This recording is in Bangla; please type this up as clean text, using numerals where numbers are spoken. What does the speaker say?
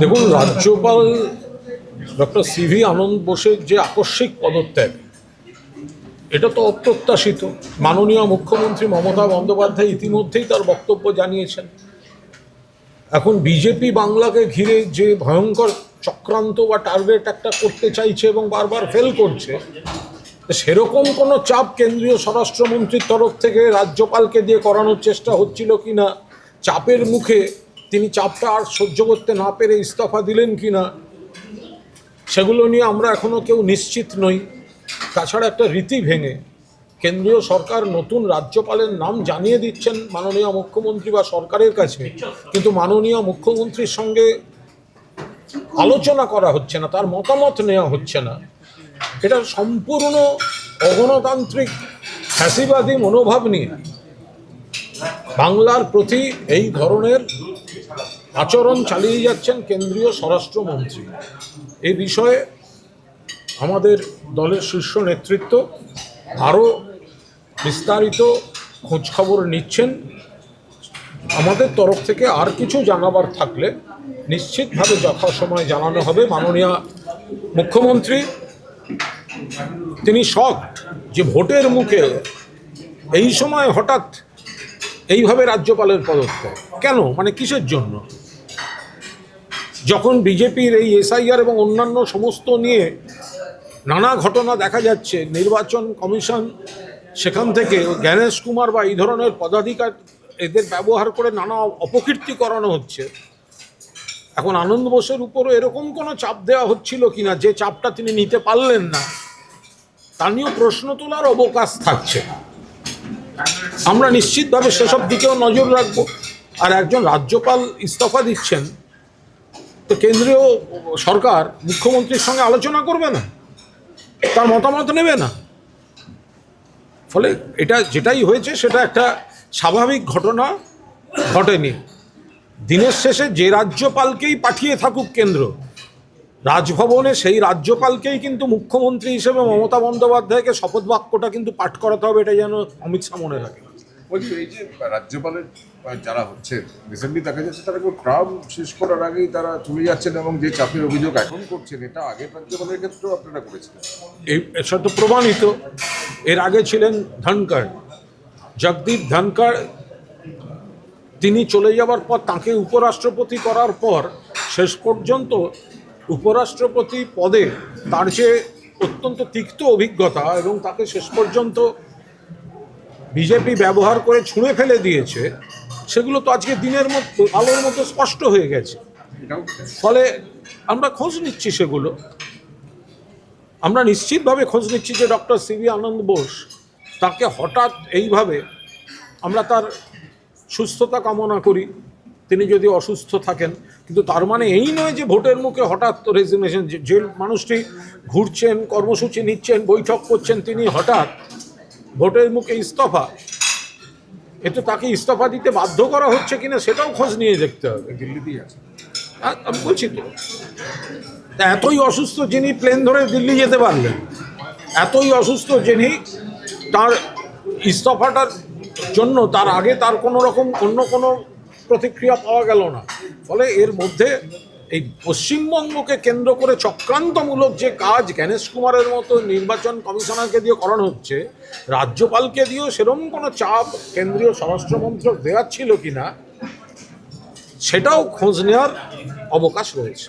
দেখুন, রাজ্যপাল ডক্টর সিভি আনন্দ বোসের যে আকস্মিক পদত্যাগ, এটা তো অপ্রত্যাশিত। মাননীয় মুখ্যমন্ত্রী মমতা বন্দ্যোপাধ্যায় ইতিমধ্যেই তার বক্তব্য জানিয়েছেন। এখন বিজেপি বাংলাকে ঘিরে যে ভয়ঙ্কর চক্রান্ত বা টার্গেট একটা করতে চাইছে এবং বারবার ফেল করছে, সেরকম কোনো চাপ কেন্দ্রীয় স্বরাষ্ট্রমন্ত্রীর তরফ থেকে রাজ্যপালকে দিয়ে করানোর চেষ্টা হচ্ছিল কিনা, চাপের মুখে তিনি চাপটা আর সহ্য করতে না পেরে ইস্তফা দিলেন কিনা, সেগুলো নিয়ে আমরা এখনও কেউ নিশ্চিত নই। তাছাড়া একটা রীতি ভেঙে কেন্দ্রীয় সরকার নতুন রাজ্যপালের নাম জানিয়ে দিচ্ছেন মাননীয় মুখ্যমন্ত্রী বা সরকারের কাছে, কিন্তু মাননীয় মুখ্যমন্ত্রীর সঙ্গে আলোচনা করা হচ্ছে না, তার মতামত নেওয়া হচ্ছে না। এটা সম্পূর্ণ অগণতান্ত্রিক ফ্যাসিবাদী মনোভাব নিয়ে বাংলার প্রতি এই ধরনের আচরণ চালিয়ে যাচ্ছেন কেন্দ্রীয় স্বরাষ্ট্রমন্ত্রী। এই বিষয়ে আমাদের দলের শীর্ষ নেতৃত্ব আরও বিস্তারিত খোঁজখবর নিচ্ছেন। আমাদের তরফ থেকে আর কিছু জানাবার থাকলে নিশ্চিতভাবে যথাসময়ে জানানো হবে। মাননীয় মুখ্যমন্ত্রী তিনি শকড যে ভোটের মুখে এই সময় হঠাৎ এইভাবে রাজ্যপালের পদত্যাগ কেন, মানে কিসের জন্য? যখন বিজেপির এই এসআইআর এবং অন্যান্য সমস্ত নিয়ে নানা ঘটনা দেখা যাচ্ছে, নির্বাচন কমিশন সেখান থেকে জ্ঞানেশ কুমার বা এই ধরনের পদাধিকার এদের ব্যবহার করে নানা অপকীর্তি করানো হচ্ছে, এখন আনন্দ বোসের উপরও এরকম কোনো চাপ দেওয়া হচ্ছিল কিনা, যে চাপটা তিনি নিতে পারলেন না, তা নিয়েও প্রশ্ন তোলার অবকাশ থাকছে। আমরা নিশ্চিতভাবে সেসব দিকেও নজর রাখবো। আর একজন রাজ্যপাল ইস্তফা দিচ্ছেন, তো কেন্দ্রীয় সরকার মুখ্যমন্ত্রীর সঙ্গে আলোচনা করবে না, তার মতামত নেবে না। ফলে এটা যেটাই হয়েছে সেটা একটা স্বাভাবিক ঘটনা ঘটেনি। দিনের শেষে যে রাজ্যপালকেই পাঠিয়ে থাকুক কেন্দ্র রাজভবনে, সেই রাজ্যপালকেই কিন্তু মুখ্যমন্ত্রী হিসেবে মমতা বন্দ্যোপাধ্যায়কে শপথ বাক্যটা কিন্তু পাঠ করাতে হবে, এটা যেন অমিত শাহ মনে রাখে। বলছি, এই যে রাজ্যপালের যারা হচ্ছে রিসেন্টলি দেখা যাচ্ছে তারা কেউ ট্রাম শেষ করার আগেই তারা চলে যাচ্ছেন, এবং যে চাপের অভিযোগ এখন করছেন এটা আগের রাজ্যপালের ক্ষেত্রেও আপনারা করেছিলেন। এর সাথে প্রমাণিত। এর আগে ছিলেন ধনখড়, জগদীপ ধনখড়। তিনি চলে যাওয়ার পর তাকে উপরাষ্ট্রপতি করার পর শেষ পর্যন্ত উপরাষ্ট্রপতি পদে তার যে অত্যন্ত তিক্ত অভিজ্ঞতা, এবং তাকে শেষ পর্যন্ত বিজেপি ব্যবহার করে ছুঁড়ে ফেলে দিয়েছে, সেগুলো তো আজকে দিনের মতো আলোর মতো স্পষ্ট হয়ে গেছে। ফলে আমরা খোঁজ নিচ্ছি, সেগুলো আমরা নিশ্চিতভাবে খোঁজ নিচ্ছি যে ডক্টর সিভি আনন্দ বোস, তাকে হঠাৎ এইভাবে, আমরা তার সুস্থতা কামনা করি তিনি যদি অসুস্থ থাকেন, কিন্তু তার মানে এই নয় যে ভোটের মুখে হঠাৎ রেজিগনেশন। যে মানুষটি ঘুরছেন, কর্মসূচি নিচ্ছেন, বৈঠক করছেন, তিনি হঠাৎ ভোটের মুখে ইস্তফা, এতে তাকে ইস্তফা দিতে বাধ্য করা হচ্ছে কিনা সেটাও খোঁজ নিয়ে দেখতে হবে। দিল্লিতেই আছে, আমি বলছি তো, এতই অসুস্থ যিনি প্লেন ধরে দিল্লি যেতে পারলেন, এতই অসুস্থ যিনি, তার ইস্তফাটার জন্য তার আগে তার কোনো রকম অন্য কোনো প্রতিক্রিয়া পাওয়া গেল না। ফলে এর মধ্যে এই পশ্চিমবঙ্গকে কেন্দ্র করে চক্রান্তমূলক যে কাজ জ্ঞানেশ কুমারের মতো নির্বাচন কমিশনারকে দিয়ে করানো হচ্ছে, রাজ্যপালকে দিয়েও সেরকম কোনো চাপ কেন্দ্রীয় স্বরাষ্ট্রমন্ত্রক দেওয়া ছিল কিনা, সেটাও খোঁজ নেওয়ার অবকাশ রয়েছে।